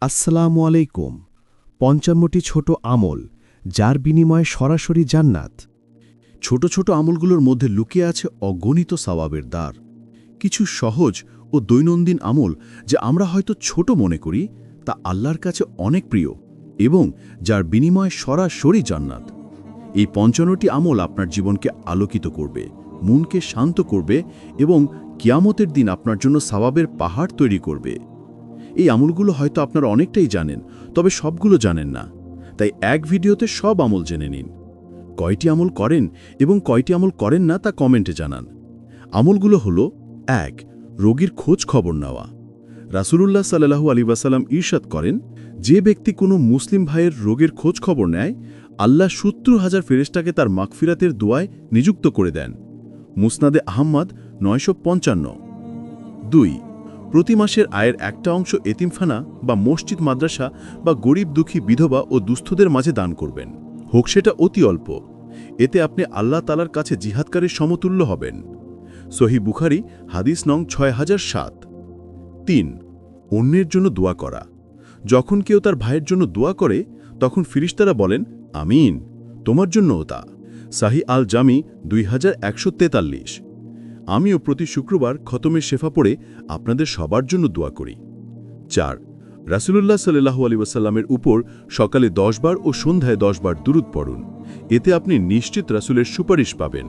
আসসালামু আলাইকুম। ৫৫টি ছোট আমল, যার বিনিময়ে সরাসরি জান্নাত। ছোট ছোট আমলগুলোর মধ্যে লুকিয়ে আছে অগণিত সওয়াবের দ্বার। কিছু সহজ ও দৈনন্দিন আমল যা আমরা হয়তো ছোট মনে করি, তা আল্লাহর কাছে অনেক প্রিয় এবং যার বিনিময়ে সরাসরি জান্নাত। এই ৫৫টি আমল আপনার জীবনকে আলোকিত করবে, মনকে শান্ত করবে এবং কিয়ামতের দিন আপনার জন্য সওয়াবের পাহাড় তৈরি করবে। এই আমলগুলো হয়তো আপনারা অনেকটাই জানেন, তবে সবগুলো জানেন না। তাই এক ভিডিওতে সব আমল জেনে নিন। কয়টি আমল করেন এবং কয়টি আমল করেন না তা কমেন্টে জানান। আমলগুলো হলো: ১. রোগীর খোঁজ খবর নেওয়া। রাসূলুল্লাহ সাল্লাল্লাহু আলাইহি ওয়াসাল্লাম ইরশাদ করেন, যে ব্যক্তি কোনো মুসলিম ভাইয়ের রোগের খোঁজ খবর নেয়, আল্লাহ ৭০,০০০ ফেরেশতাকে তার মাগফিরাতের দোয়ায় নিযুক্ত করে দেন। মুসনাদে আহমদ ৯৫৫। ২. প্রতি মাসের আয়ের একটা অংশ এতিমখানা বা মসজিদ মাদ্রাসা বা গরিব দুঃখী বিধবা ও দুস্থদের মাঝে দান করবেন, হোক সেটা অতি অল্প। এতে আপনি আল্লাহ তাআলার কাছে জিহাদকারীর সমতুল্য হবেন। সহিহ বুখারী হাদিস নং ৬০০৭। ৩. অন্যের জন্য দোয়া করা। যখন কেউ তার ভাইয়ের জন্য দোয়া করে, তখন ফিরিশতারা বলেন, আমিন, তোমার জন্যও তা। সাহিহ আল জামি 2143। আমিও প্রতি শুক্রবার খতমের শেফা পড়ে আপনাদের সবার জন্য দোয়া করি। ৪. রাসূলুল্লাহ সাল্লাল্লাহু আলাইহি ওয়াসাল্লামের উপর সকালে ১০ বার ও সন্ধ্যায় ১০ বার দুরূদ পড়ুন। এতে আপনি নিশ্চিত রাসূলের সুপারিশ পাবেন।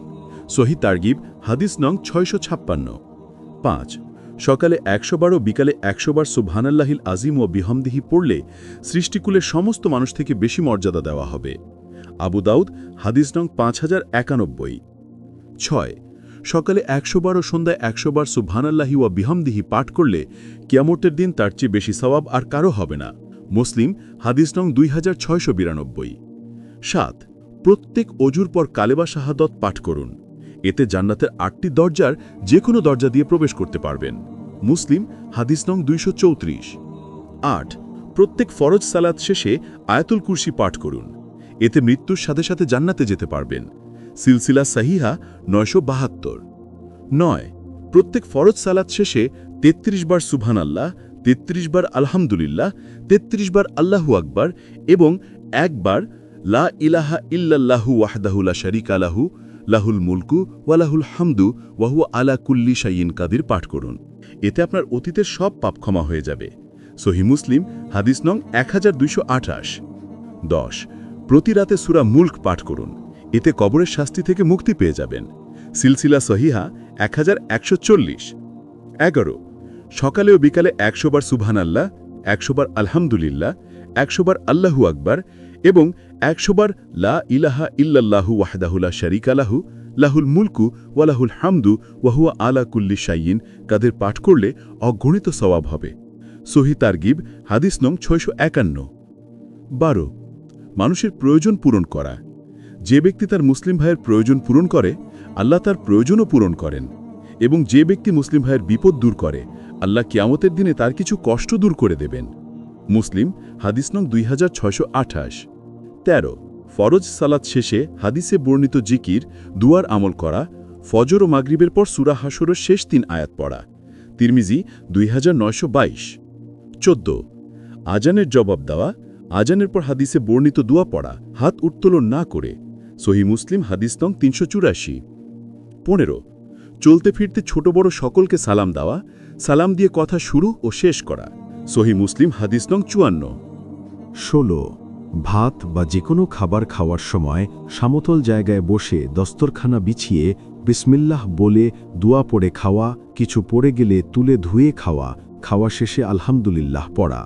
সহিহ তারগিব হাদিস নং ৬৫৬। ৫. সকালে ১০০ বার ও বিকালে ১০০ বার সুবহানাল্লাহিল আজিম ও বিহামদিহি পড়লে সৃষ্টিকুলের সমস্ত মানুষ থেকে বেশি মর্যাদা দেওয়া হবে। আবু দাউদ হাদিস নং ৫০৯১। ৬. সকালে ১০০ বার ও সন্ধ্যায় ১০০ বার সুবহানাল্লাহি ওয়া বিহামদিহি পাঠ করলে কিয়ামতের দিন তার চেয়ে বেশি সওয়াব আর কারো হবে না। মুসলিম হাদিস নং ২৬৯২। ৭. প্রত্যেক অজুর পর কালেমা শাহাদত পাঠ করুন। এতে জান্নাতের ৮টি দরজার যে কোনো দরজা দিয়ে প্রবেশ করতে পারবেন। মুসলিম হাদিস নং ২৩৪। ৮. প্রত্যেক ফরজ সালাত শেষে আয়াতুল কুরসি পাঠ করুন। এতে মৃত্যুর সাথে সাথে জান্নাতে যেতে পারবেন। সিলসিলা সাহিহা ৯৭২। ৯. প্রত্যেক ফরজ সালাত শেষে ৩৩ বার সুবহানাল্লাহ, ৩৩ বার আলহামদুলিল্লাহ, ৩৩ বার আল্লাহু আকবার এবং একবার লা ইলাহা ইল্লাল্লাহু ওয়াহদাহু লা শারীকা লাহু লাহুল মুলকু ওয়া লাহুল হামদু ওয়া হুয়া আলা কুল্লি শাইইন কাদির পাঠ করুন। এতে আপনার অতীতের সব পাপ ক্ষমা হয়ে যাবে। সহিহ মুসলিম হাদিস নং ১২২২৮। ১০. প্রতি রাতে সূরা মুলক পাঠ করুন। এতে কবরের শাস্তি থেকে মুক্তি পেয়ে যাবেন। সিলসিলা সহিহা ১১৪০। ১১. সকালে ও বিকালে ১০০ বার সুবহানাল্লাহ, ১০০ বার আলহামদুলিল্লাহ, ১০০ বার আল্লাহু আকবার এবং ১০০ বার লা ইলাহা ইল্লাল্লাহু ওয়াহদাহু লা শারীকা লাহু লাহুল মুলকু ওয়া লাহুল হামদু ওয়া হুয়া আলা কুল্লি শাইইন কাদের পাঠ করলে অগণিত সওয়াব হবে। সহিহ তারগিব হাদিস নং ৬৫১। ১২. মানুষের প্রয়োজন পূরণ করা। যে ব্যক্তি তার মুসলিম ভাইয়ের প্রয়োজন পূরণ করে, আল্লাহ তার প্রয়োজনও পূরণ করেন। এবং যে ব্যক্তি মুসলিম ভাইয়ের বিপদ দূর করে, আল্লাহ কিয়ামতের দিনে তার কিছু কষ্ট দূর করে দেবেন। মুসলিম হাদিস নং ২৬২৮। ১৩. ফরজ সালাত শেষে হাদিসে বর্ণিত জিকির, দুয়ার আমল করা। ফজর ও মাগরিবের পর সূরা হাশরের শেষ ৩ আয়াত পড়া। তিরমিজি ২৯২২। ১৪. আজানের জবাব দেওয়া। আজানের পর হাদিসে বর্ণিত দোয়া পড়া, হাত উত্তোলন না করে। সহিহ মুসলিম হাদিস নং ৩৮৪। ১৫. চলতে ফিরতে ছোট বড় সকলকে সালাম দেওয়া, সালাম দিয়ে কথা শুরু ও শেষ করা। সহিহ মুসলিম হাদিস নং ৫৪। ১৬. ভাত বা যে কোনো খাবার খাওয়ার সময় সমতল জায়গায় বসে দস্তরখানা বিছিয়ে বিসমিল্লাহ বলে দোয়া পড়ে খাওয়া, কিছু পড়ে গেলে তুলে ধুয়ে খাওয়া, খাওয়া শেষে আলহামদুলিল্লাহ পড়া।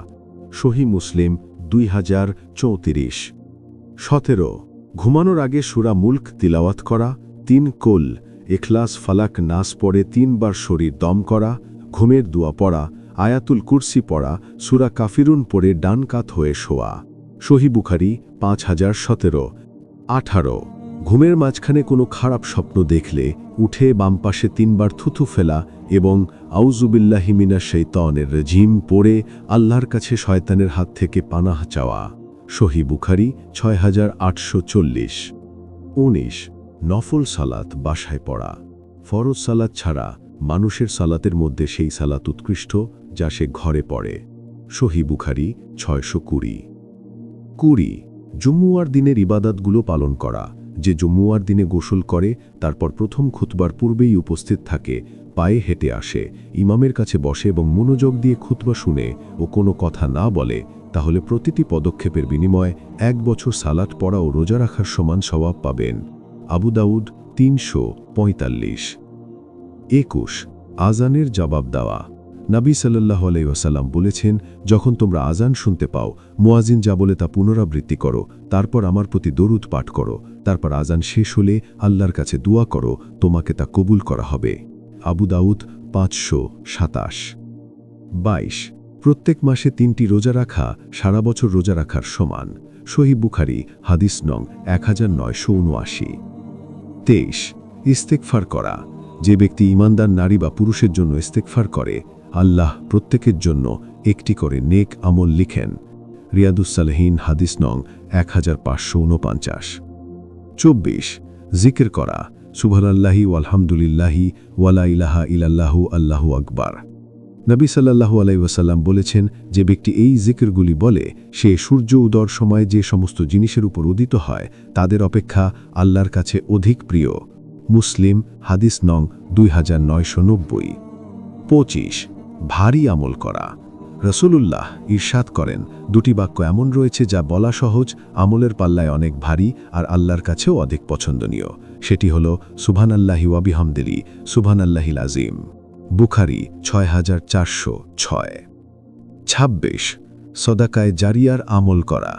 সহিহ মুসলিম ২০৩৪। ১৭. ঘুমানোর আগে সূরা মুলক তিলাওয়াত করা, ৩ কুল, ইখলাস, ফালাক, নাস পড়ে ৩ বার শরীর দম করা, ঘুমের দোয়া পড়া, আয়াতুল কুরসি পড়া, সূরা কাফিরুন পড়ে ডান কাত হয়ে শোয়া। সহিহ বুখারী ৫০১৭। ১৮. ঘুমের মাঝখানে কোনো খারাপ স্বপ্ন দেখলে উঠে বাম পাশে ৩ বার থুথু ফেলা এবং আউযুবিল্লাহি মিনাশ শাইতানির রাজিম পড়ে আল্লাহর কাছে শয়তানের হাত থেকে পানাহ চাওয়া। সহিহ বুখারী ৬৮৪০। ১৯. নফল সালাত বাসায় পড়া। ফরজ সালাত ছাড়া মানুষের সালাতের মধ্যে সেই সালাত উৎকৃষ্ট যা সে ঘরে পড়ে। সহি বুখারি 620। 20 জুম্মুয়ার দিনের ইবাদতগুলো পালন করা। যে জুম্মুয়ার দিনে গোসল করে, তারপর প্রথম খুতবার পূর্বেই উপস্থিত থাকে, পায়ে হেঁটে আসে, ইমামের কাছে বসে এবং মনোযোগ দিয়ে খুতবা শুনে ও কোনো কথা না বলে, তাহলে প্রতিটি পদক্ষেপের বিনিময়ে 1 বছর সালাত পড়া ও রোজা রাখার সমান সওয়াব পাবেন। আবু দাউদ 345। 21 আজানের জবাব দেওয়া। নবী সাল্লাল্লাহু আলাইহি ওয়াসাল্লাম বলেছেন, যখন তোমরা আজান শুনতে পাও, মুয়াজ্জিন যা বলে তা পুনরাবৃত্তি করো, তারপর আমার প্রতি দরুদ পাঠ করো, তারপর আজান শেষ হলে আল্লাহর কাছে দোয়া করো, তোমাকে তা কবুল করা হবে। আবু দাউদ 527। 22 প্রত্যেক মাসে 3টি রোজা রাখা সারা বছর রোজা রাখার সমান। সহিহ বুখারী হাদিস নং 1979। 23 ইস্তেগফার করা। যে ব্যক্তি ঈমানদার নারী বা পুরুষের জন্য ইস্তেগফার করে, আল্লাহ প্রত্যেকের জন্য একটি করে নেক আমল লিখেন। রিয়াদুস সালেহিন হাদিস নং 1549। 24 জিকির করা। সুবহানাল্লাহি ওয়ালহামদুলিল্লাহি ওয়ালা ইলাহা ইল্লাল্লাহু আল্লাহু আকবার। নবী সাল্লাল্লাহু আলাইহি ওয়াসাল্লাম বলেছেন, যে ব্যক্তি এই জিকিরগুলি বলে, সে সূর্য উদয়ের সময় যে সমস্ত জিনিসের উপর উদিত হয় তাদের অপেক্ষা আল্লাহর কাছে অধিক প্রিয়। মুসলিম হাদিস নং 2990। 25 ভারী আমল করা। রাসূলুল্লাহ ইরশাদ করেন, দুটি বাক্য এমন রয়েছে যা বলা সহজ, আমলের পাল্লায় অনেক ভারী আর আল্লাহর কাছেও অধিক পছন্দনীয়। সেটি হল সুবহানাল্লাহি ওয়া বিহামদিহি সুবহানাল্লাহিল আযীম। বুখারী 6406। 26 সদাকায়ে জারিয়ার আমল করা।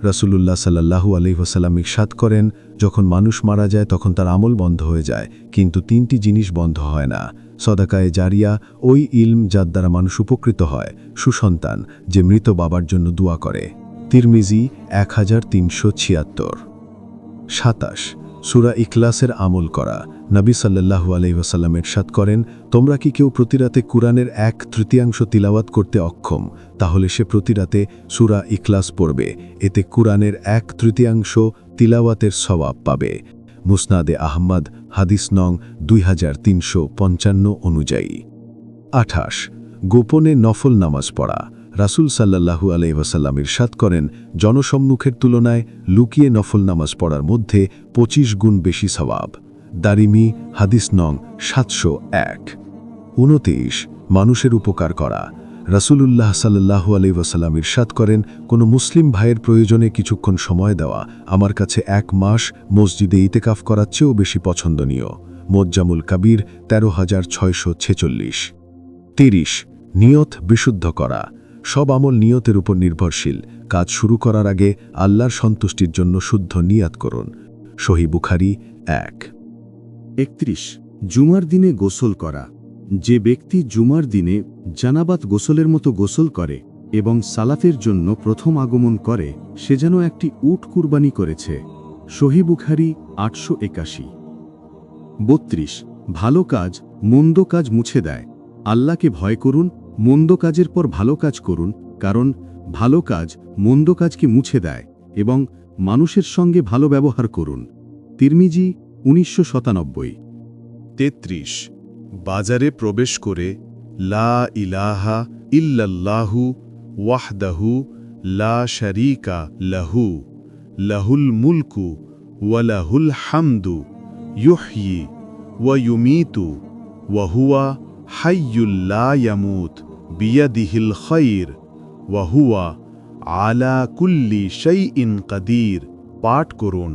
রাসূলুল্লাহ সাল্লাল্লাহু আলাইহি ওয়াসাল্লাম ইরশাদ করেন, যখন মানুষ মারা যায় তখন তার আমল বন্ধ হয়ে যায়, কিন্তু 3টি জিনিস বন্ধ হয় না। সদাকায়ে জারিয়া ওই ইলম যার দ্বারা মানুষ উপকৃত হয়, সুসন্তান যে মৃত বাবার জন্য দোয়া করে। তিরমিজি 1376। 27 সূরা ইখলাসের আমল করা। নবী সাল্লাল্লাহু আলাইহি ওয়াসাল্লাম ইরশাদ করেন, তোমরা কি কেউ প্রতিরাতে কুরআনের 1/3 তিলাওয়াত করতে অক্ষম, তাহলে সে প্রতিরাতে সূরা ইখলাস পড়বে, এতে কুরআনের 1/3 তিলাওয়াতের সওয়াব পাবে। মুসনাদে আহমদ হাদিস নং 2355 অনুযায়ী। 28 গোপনে নফল নামাজ পড়া। রাসূল সাল্লাল্লাহু আলাইহি ওয়াসাল্লাম ইরশাদ করেন, জনসম্মুখের তুলনায় লুকিয়ে নফল নামাজ পড়ার মধ্যে 25 গুণ বেশি সওয়াব। দারিমি হাদিস নং 701। 29 মানুষের উপকার করা। রাসূলুল্লাহ সাল্লাল্লাহু আলাইহি ওয়াসাল্লাম ইরশাদ করেন, কোনো মুসলিম ভাইয়ের প্রয়োজনে কিছুক্ষণ সময় দেওয়া আমার কাছে 1 মাস মসজিদে ইতিকাফ করার চেয়েও বেশি পছন্দনীয়। মুজ্জামুল কাবীর 13646। 30 নিয়ত বিশুদ্ধ করা। সব আমল নিয়তের উপর নির্ভরশীল। কাজ শুরু করার আগে আল্লাহর সন্তুষ্টির জন্য শুদ্ধ নিয়াত করুন। সহিহ বুখারী 1। 31 জুমার দিনে গোসল করা। যে ব্যক্তি জুমার দিনে জানাবাত গোসলের মতো গোসল করে এবং সালাতের জন্য প্রথম আগমন করে, সে যেন একটি উট কুরবানি করেছে। সহিহ বুখারী 881। 32 ভালো কাজ মন্দ কাজ মুছে দেয়। আল্লাহকে ভয় করুন, মন্দ কাজের পর ভালো কাজ করুন, কারণ ভালো কাজ মন্দ কাজকে মুছে দেয়, এবং মানুষের সঙ্গে ভালো ব্যবহার করুন। তিরমিজি 1997। 33 বাজারে প্রবেশ করে লা ইলাহা ইল্লাল্লাহু ওয়াহদাহু লা শারীকা লাহু লাহুল মুলকু ওয়া লাহুল হামদু ইউহয়ি ওয়া ইউমীতু ওয়া হুয়া হাইয়্যুল লা ইয়ামুত বিয়াদিহিল খায়র ওয়া হুয়া আলা কুল্লি শাইইন কাদির পাঠ করুন।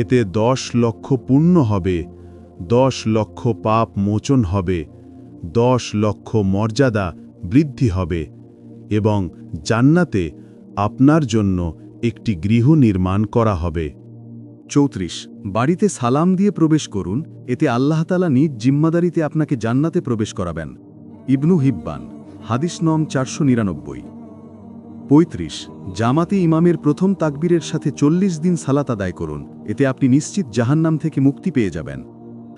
এতে 10 লক্ষ পুণ্য হবে, 10 লক্ষ পাপ মোচন হবে, 10 লক্ষ মর্যাদা বৃদ্ধি হবে, এবং জান্নাতে আপনার জন্য একটি গৃহ নির্মাণ করা হবে। 34 বাড়িতে সালাম দিয়ে প্রবেশ করুন, এতে আল্লাহ তাআলা নিজ জিম্মাদারিতে আপনাকে জান্নাতে প্রবেশ করাবেন। ইবনু হিব্বান হাদিস নং 499। 35 জামাতে ইমামের প্রথম তাকবীরের সাথে 40 দিন সালাত আদায় করুন, এতে আপনি নিশ্চিত জাহান্নাম থেকে মুক্তি পেয়ে যাবেন।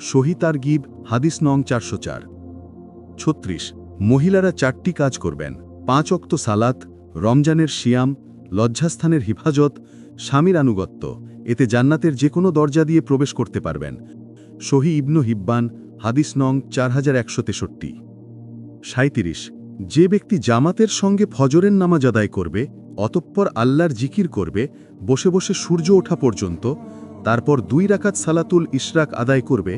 সহিহ তারগিব হাদিস নং 404। 36 মহিলারা 4টি কাজ করবেন: 5 ওয়াক্ত সালাত, রমজানের সিয়াম, লজ্জাস্থানের হিফাজত, স্বামীর আনুগত্য। এতে জান্নাতের যে কোনো দরজা দিয়ে প্রবেশ করতে পারবেন। সহিহ ইবনু হিব্বান হাদিস নং 4163। 37 যে ব্যক্তি জামাতের সঙ্গে ফজরের নামাজ আদায় করবে, অতঃপর আল্লাহর জিকির করবে বসে বসে সূর্য ওঠা পর্যন্ত, তারপর 2 রাকাত সালাতুল ইশরাক আদায় করবে,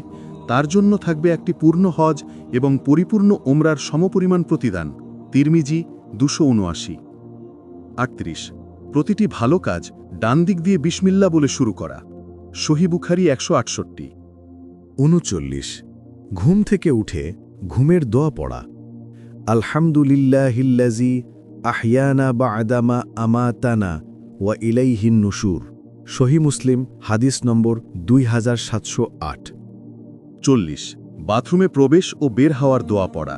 তার জন্য থাকবে একটি পূর্ণ হজ এবং পরিপূর্ণ ওমরার সমপরিমাণ প্রতিদান। তিরমিজি 279। 38 প্রতিটি ভালো কাজ ডান দিক দিয়ে বিসমিল্লাহ বলে শুরু করা। সহিহ বুখারী 168। 39 ঘুম থেকে উঠে ঘুমের দোয়া পড়া। আলহামদুলিল্লাহিল্লাযী আহইয়ানা বা'দামা আমাতানা ওয়া ইলাইহিন নুশুর। সহিহ মুসলিম হাদিস নম্বর 2708। 40 বাথরুমে প্রবেশ ও বের হওয়ার দোয়া পড়া।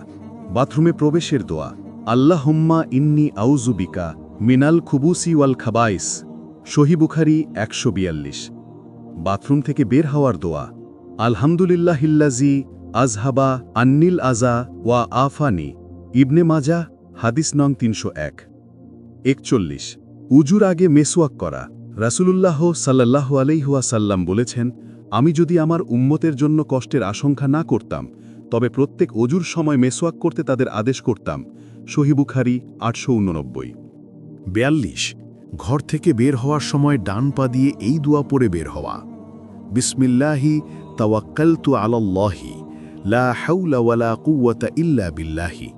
বাথরুমে প্রবেশের দোয়া। আল্লাহুম্মা ইন্নী আউযু বিকা মিনাল খুবুসি ওয়াল খাবাইস। সহিহ বুখারী 142। বাথরুম থেকে বের হওয়ার দোয়া। আলহামদুলিল্লাহিল্লাযী আযহাবা আন্নিল আযা ওয়া আফানি। ইবনে মাজাহ হাদিস নং 301। 41 উজুর আগে মেসওয়াক করা। রাসূলুল্লাহ সাল্লাল্লাহু আলাইহি ওয়াসাল্লাম বলেছেন, আমি যদি আমার উম্মতের জন্য কষ্টের আশঙ্কা না করতাম, তবে প্রত্যেক অজুর সময় মেসওয়াক করতে তাদের আদেশ করতাম। সহিহ বুখারী 889। 42 ঘর থেকে বের হওয়ার সময় ডান পা দিয়ে এই দোয়া পড়ে বের হওয়া। বিসমিল্লাহি তাওয়াক্কালতু আলাল্লাহি লা হাওলা ওয়ালা কুওয়াতা ইল্লা বিল্লাহি।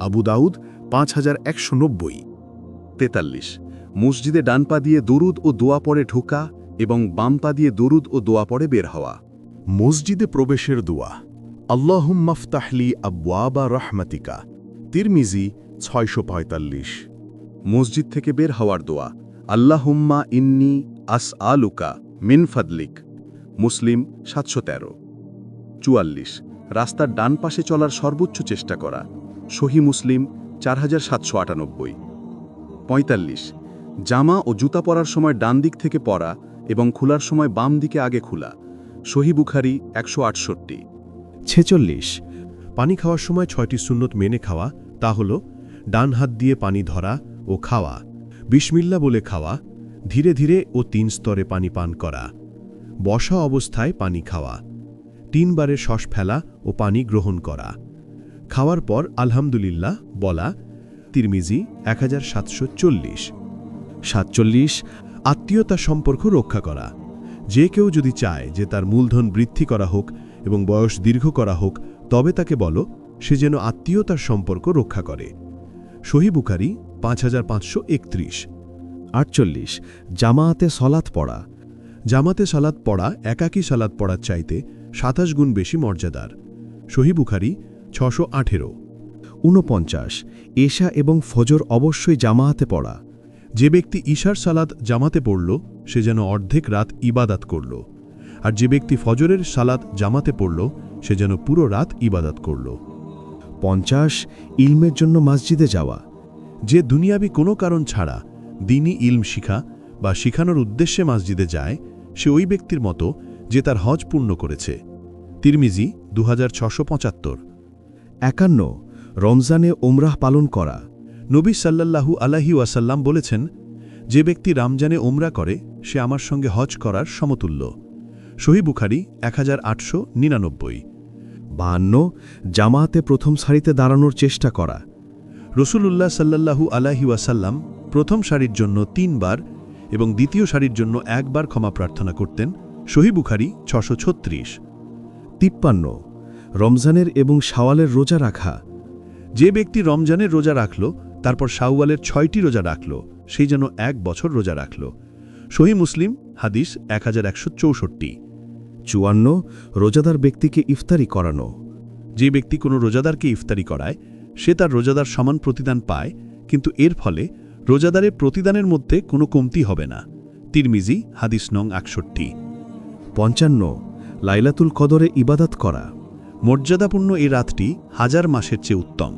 আবু দাউদ 5190। 43 মসজিদে ডান পা দিয়ে দরুদ ও দোয়া পড়ে ঢোকা এবং বাম পা দিয়ে দরুদ ও দোয়া পড়ে বের হওয়া। মসজিদে প্রবেশের দোয়া। আল্লাহুম্মা ফতাহলি আবওয়াবা রাহমাতিকা। তিরমিজি 645। মসজিদ থেকে বের হওয়ার দোয়া। আল্লাহুম্মা ইন্নী আসআলুকা মিন ফাদলিক। মুসলিম 713। 44 রাস্তার ডান পাশে চলার সর্বোচ্চ চেষ্টা করা। সহিহ মুসলিম 4798। 45 জামা ও জুতা পরার সময় ডান দিক থেকে পরা এবং খোলার সময় বাম দিকে আগে খোলা। সহিহ বুখারী 168। 46 পানি খাওয়ার সময় 6টি সুন্নত মেনে খাওয়া, তা হল ডান হাত দিয়ে পানি ধরা ও খাওয়া, বিসমিল্লাহ বলে খাওয়া, ধীরে ধীরে ও 3 স্তরে পানি পান করা, বসা অবস্থায় পানি খাওয়া, 3 বারে শ্বাস ফেলা ও পানি গ্রহণ করা, খাওয়ার পর আলহামদুলিল্লাহ বলা। তিরমিজি 1740। 47 আত্মীয়তা সম্পর্ক রক্ষা করা। যে কেউ যদি চায় যে তার মূলধন বৃদ্ধি করা হোক এবং বয়স দীর্ঘ করা হোক, তবে তাকে বলো সে যেন আত্মীয়তার সম্পর্ক রক্ষা করে। সহিহ বুখারী 5531। 48 জামায়াতে সলাত পড়া। জামাতে সালাত পড়া একাকী সালাত পড়ার চাইতে 27 গুণ বেশি মর্যাদার। সহিহ বুখারী 618। 49 এশা এবং ফজর অবশ্যই জামায়াতে পড়া। যে ব্যক্তি ঈশার সালাত জামাতে পড়ল সে যেন অর্ধেক রাত ইবাদাত করল, আর যে ব্যক্তি ফজরের সালাত জামাতে পড়ল সে যেন পুরো রাত ইবাদাত করল। 50 ইলমের জন্য মসজিদে যাওয়া। যে দুনিয়াবি কোনো কারণ ছাড়া দ্বীনি ইলম শিখা বা শিখানোর উদ্দেশ্যে মসজিদে যায়, সে ওই ব্যক্তির মতো যে তার হজ পূর্ণ করেছে। তিরমিজি 2675। 51 রমজানে ওমরাহ পালন করা। নবী সাল্লাল্লাহু আলাইহি ওয়াসাল্লাম বলেছেন, যে ব্যক্তি রমজানে ওমরা করে সে আমার সঙ্গে হজ করার সমতুল্য। সহিহ বুখারী 1899। 52 জামায়াতে প্রথম সারিতে দাঁড়ানোর চেষ্টা করা। রসূলুল্লাহ সাল্লাল্লাহু আলাইহি ওয়াসাল্লাম প্রথম সারির জন্য 3 বার এবং দ্বিতীয় সারির জন্য 1 বার ক্ষমা প্রার্থনা করতেন। সহিহ বুখারী 636। 53 রমজানের এবং শাওয়ালের রোজা রাখা। যে ব্যক্তি রমজানের রোজা রাখল তারপর শাওয়ালের 6টি রোজা রাখল, সেই যেন 1 বছর রোজা রাখল। সহিহ মুসলিম হাদিস 1164। 54 রোজাদার ব্যক্তিকে ইফতারি করানো। যে ব্যক্তি কোনো রোজাদারকে ইফতারি করায় সে তার রোজাদার সমান প্রতিদান পায়, কিন্তু এর ফলে রোজাদারের প্রতিদানের মধ্যে কোনো কমতি হবে না। তিরমিজি হাদিস নং 61। 55 লাইলাতুল কদরে ইবাদত করা। মর্যাদাপূর্ণ এই রাতটি 1000 মাসের চেয়ে উত্তম।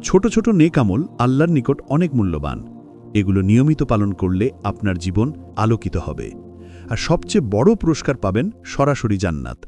ছোট ছোট নেক আমল আল্লাহর নিকট অনেক মূল্যবান। এগুলো নিয়মিত পালন করলে আপনার জীবন আলোকিত হবে, আর সবচেয়ে বড় পুরস্কার পাবেন সরাসরি জান্নাত।